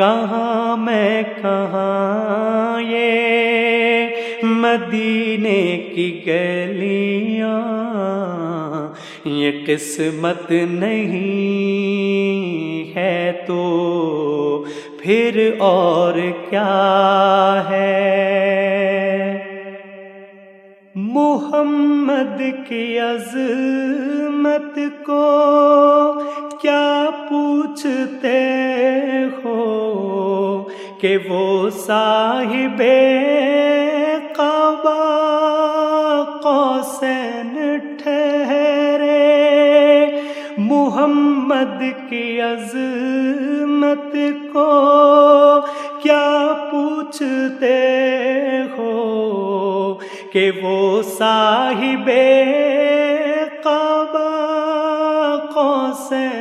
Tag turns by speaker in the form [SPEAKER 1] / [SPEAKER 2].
[SPEAKER 1] کہاں یہ مدینے کی گلیاں، یہ قسمت نہیں ہے تو پھر اور کیا ہے؟ محمد کی عظمت کو کیا پوچھتے ہو کہ وہ صاحب قبا قوسین ٹھہرے؟ محمد کی عظمت کو کیا پوچھتے ہو کہ وہ صاحب قبا قوسین